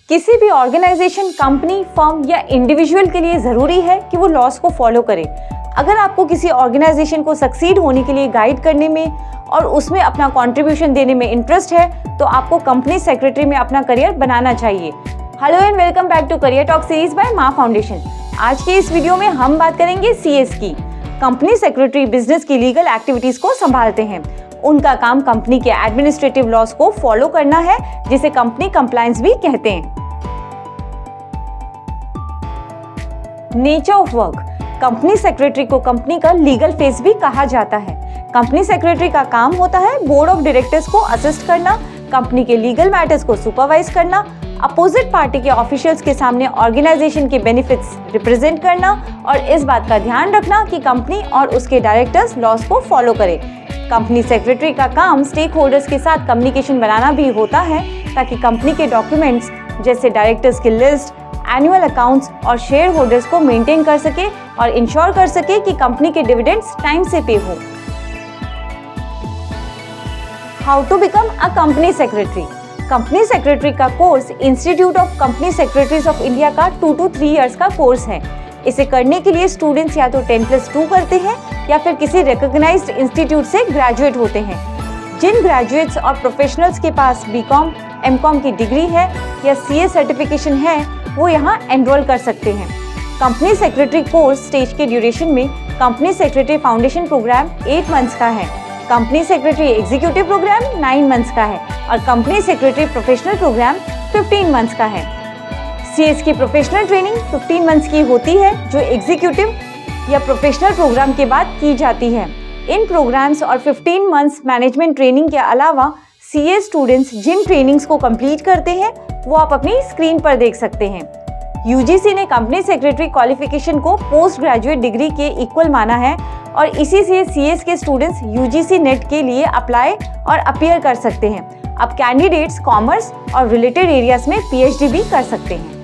किसी भी organisation, company, firm या इंडिविजुअल के लिए ज़रूरी है कि वो लॉस को फॉलो करे। अगर आपको किसी ऑर्गेनाइजेशन को सक्सीड होने के लिए गाइड करने में और उसमें अपना कंट्रीब्यूशन देने में इंटरेस्ट है तो आपको कंपनी सेक्रेटरी में अपना करियर बनाना चाहिए। Hello and welcome back to career talk series by Maa foundation. आज के इस वीडियो में हम बात करेंगे सीएस की। कंपनी सेक्रेटरी बिजनेस की लीगल एक्टिविटीज को संभालते हैं। उनका काम कंपनी के एडमिनिस्ट्रेटिव लॉस को फॉलो करना है, जिसे कंपनी कंप्लायंस भी कहते हैं। Nature of work. Company secretary को कंपनी का लीगल फेस भी कहा जाता है। कंपनी सेक्रेटरी का काम होता है बोर्ड ऑफ डायरेक्टर्स को असिस्ट करना, कंपनी के लीगल मैटर्स को सुपरवाइज करना, अपोजिट पार्टी के ऑफिशियल्स के सामने ऑर्गेनाइजेशन के बेनिफिट्स रिप्रेजेंट करना और इस बात का ध्यान रखना कि कंपनी और उसके डायरेक्टर्स लॉस को फॉलो करें। कंपनी सेक्रेटरी का काम स्टेक होल्डर्स के साथ कम्युनिकेशन बनाना भी होता है ताकि कंपनी के डॉक्यूमेंट्स जैसे डायरेक्टर्स की लिस्ट, एनुअल अकाउंट्स और शेयर होल्डर्स को मेंटेन कर सके और इंश्योर कर सके कि कंपनी के डिविडेंड्स टाइम से पे हो। How to become a company secretary. Company secretary का course institute of company secretaries of India का 2 to 3 इयर्स का कोर्स है। इसे करने के लिए स्टूडेंट्स या तो 10+2 करते हैं या फिर किसी रिकॉग्नाइज्ड इंस्टीट्यूट से ग्रेजुएट होते हैं। जिन ग्रेजुएट्स और प्रोफेशनल्स के पास बीकॉम, एमकॉम की डिग्री है या सीए सर्टिफिकेशन है वो यहाँ एनरोल कर सकते हैं। कंपनी सेक्रेटरी कोर्स स्टेज के ड्यूरेशन में company secretary foundation programme 8 months का है, company secretary executive programme 9 months का है और company secretary professional programme 15 months का है। सीएस की प्रोफेशनल ट्रेनिंग 15 मंथ्स की होती है जो एग्जीक्यूटिव या प्रोफेशनल प्रोग्राम के बाद की जाती है। इन प्रोग्राम्स और 15 मंथ्स मैनेजमेंट ट्रेनिंग के अलावा सीए स्टूडेंट्स जिन ट्रेनिंग्स को कंप्लीट करते हैं वो आप अपनी स्क्रीन पर देख सकते हैं। यूजीसी ने कंपनी सेक्रेटरी क्वालिफिकेशन को पोस्ट ग्रेजुएट डिग्री के इक्वल माना है और इसी से सीएस के स्टूडेंट्स यूजीसी नेट के लिए अप्लाई और अपीयर कर सकते हैं। अब कैंडिडेट्स कॉमर्स और रिलेटेड एरियाज में पीएचडी भी कर सकते हैं।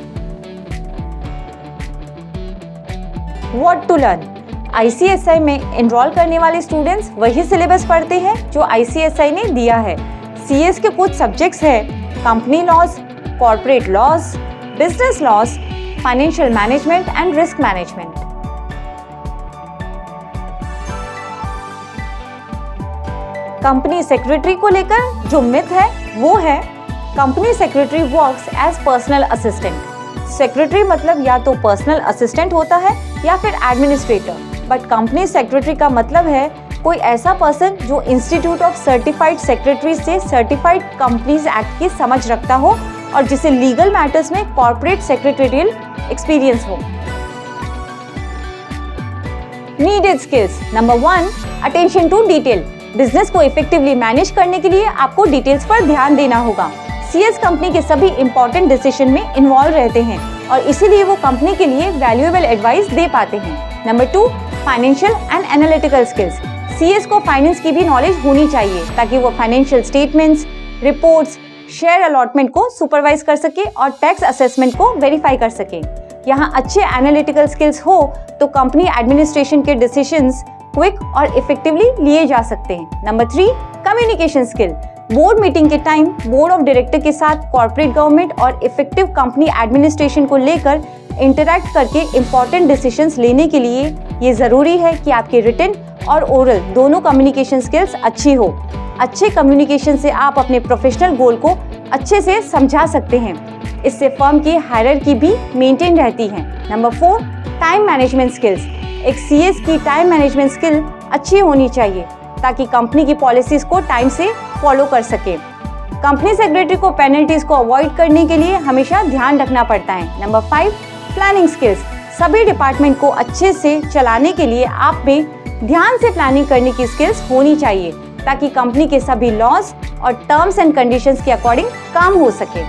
What to learn. आईसीएसआई में एनरोल करने वाले स्टूडेंट्स वही सिलेबस पढ़ते हैं जो आईसीएसआई ने दिया है। सीएस के कुछ सब्जेक्ट्स हैं company laws, corporate laws, business laws, financial management and risk management. Company secretary को लेकर जो मिथ है वो है company secretary works as personal assistant. Secretary मतलब या तो पर्सनल असिस्टेंट होता है या फिर एडमिनिस्ट्रेटर, बट कंपनी सेक्रेटरी का मतलब है कोई ऐसा पर्सन जो इंस्टीट्यूट ऑफ सर्टिफाइड सेक्रेटरी से सर्टिफाइड कंपनीज एक्ट की समझ रखता हो और जिसे लीगल मैटर्स में कॉर्पोरेट सेक्रेटरियल एक्सपीरियंस हो। Needed skills. Number 1, attention to detail. Business को इफेक्टिवली मैनेज करने के लिए आपको डिटेल्स पर ध्यान देना होगा। सीएस कंपनी के सभी इंपॉर्टेंट डिसीजन में इन्वॉल्व रहते हैं और इसीलिए वो कंपनी के लिए वैल्यूएबल एडवाइस दे पाते हैं। Number 2, financial and analytical skills. CS को फाइनेंस की भी नॉलेज होनी चाहिए ताकि वो financial statements, reports, share allotment को सुपरवाइज कर सके और टैक्स असेसमेंट को वेरीफाई कर सके। यहाँ अच्छे एनालिटिकल स्किल्स हो तो कंपनी एडमिनिस्ट्रेशन के डिसीजंस क्विक और इफेक्टिवली लिए जा सकते हैं। Number 3, communication skill. Board meeting के टाइम बोर्ड ऑफ डायरेक्टर के साथ कॉर्पोरेट गवर्नमेंट और इफेक्टिव कंपनी एडमिनिस्ट्रेशन को लेकर इंटरैक्ट करके इंपॉर्टेंट डिसीजंस लेने के लिए ये जरूरी है कि आपके रिटन और ओरल दोनों कम्युनिकेशन स्किल्स अच्छी हो। अच्छे कम्युनिकेशन से आप अपने प्रोफेशनल गोल को अच्छे से समझा सकते हैं। इससे फर्म की हायरार्की भी मेंटेन रहती है। Number 4, time management skills. एक सीएस की टाइम मैनेजमेंट स्किल अच्छी होनी चाहिए ताकि कंपनी की पॉलिसीज को टाइम से फॉलो कर सके। कंपनी सेक्रेटरी को पेनल्टीज को अवॉइड करने के लिए हमेशा ध्यान रखना पड़ता है। Number 5, planning skills. सभी डिपार्टमेंट को अच्छे से चलाने के लिए आप में ध्यान से प्लानिंग करने की स्किल्स होनी चाहिए ताकि कंपनी के सभी लॉज और टर्म्स एंड कंडीशंस के अकॉर्डिंग काम हो सके।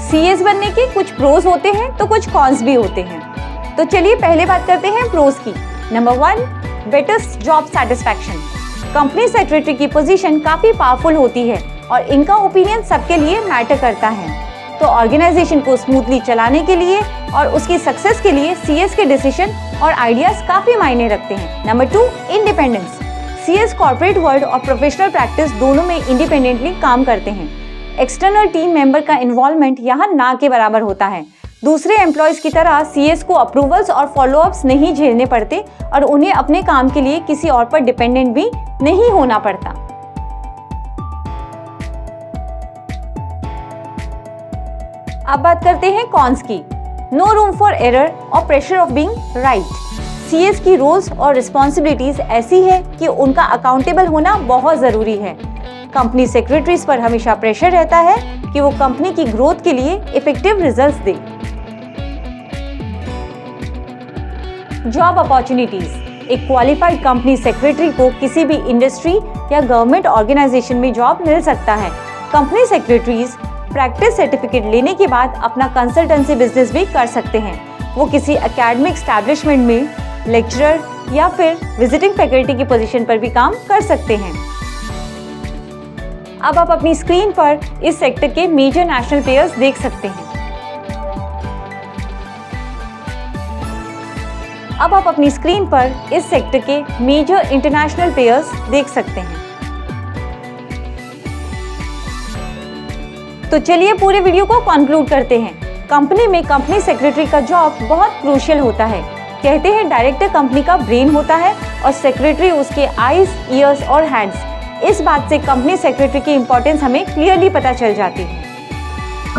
सीएस बनने के कुछ प्रोज होते हैं तो कुछ कॉन्स भी होते हैं। तो चलिए पहले बात करते हैं प्रोज की। Number 1, better job satisfaction. Company secretary की पोजीशन काफी पावरफुल होती है और इनका ओपिनियन सबके लिए मैटर करता है। तो ऑर्गेनाइजेशन को स्मूथली चलाने के लिए और उसकी सक्सेस के लिए सीएस के डिसीजन और आइडियाज काफी मायने रखते हैं। Number 2, independence. CS corporate world और प्रोफेशनल प्रैक्टिस दोनों में इंडिपेंडेंटली काम करते हैं। एक्सटर्नल टीम मेंबर का इन्वॉल्वमेंट यहाँ ना के बराबर होता है। दूसरे एम्प्लॉयज की तरह सीएस को अप्रूवल्स और फॉलोअप्स नहीं झेलने पड़ते और उन्हें अपने काम के लिए किसी और पर डिपेंडेंट भी नहीं होना पड़ता। अब बात करते हैं कॉन्स की। नो रूम फॉर एरर और pressure of being right. CS की रोल्स और रिस्पॉन्सिबिलिटीज ऐसी है कि उनका अकाउंटेबल होना बहुत जरूरी है। कंपनी सेक्रेटरीज पर हमेशा प्रेशर रहता है कि वो कंपनी की ग्रोथ के लिए इफेक्टिव रिजल्ट्स दे। Job opportunities. एक क्वालिफाइड कंपनी सेक्रेटरी को किसी भी इंडस्ट्री या गवर्नमेंट ऑर्गेनाइजेशन में जॉब मिल सकता है। कंपनी सेक्रेटरीज प्रैक्टिस सर्टिफिकेट लेने के बाद अपना कंसल्टेंसी बिजनेस भी कर सकते हैं। वो किसी एकेडमिक एस्टैब्लिशमेंट में लेक्चरर या फिर विजिटिंग फैकल्टी की पोजीशन पर भी काम कर सकते हैं। अब आप अपनी स्क्रीन पर इस सेक्टर के मेजर नेशनल प्लेयर्स देख सकते हैं। अब आप अपनी स्क्रीन पर इस सेक्टर के मेजर इंटरनेशनल प्लेयर्स देख सकते हैं। तो चलिए पूरे वीडियो को कंक्लूड करते हैं। कंपनी में कंपनी सेक्रेटरी का जॉब बहुत क्रूशियल होता है। कहते हैं डायरेक्टर कंपनी का ब्रेन होता है और सेक्रेटरी उसके आईज, ईयर्स और हैंड्स। इस बात से कंपनी सेक्रेटरी की इंपॉर्टेंस हमें क्लियरली पता चल जाती है।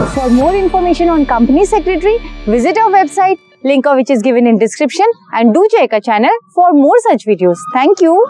For more information on company secretary, visit our website, link of which is given in description, and do check our channel for more such videos. Thank you.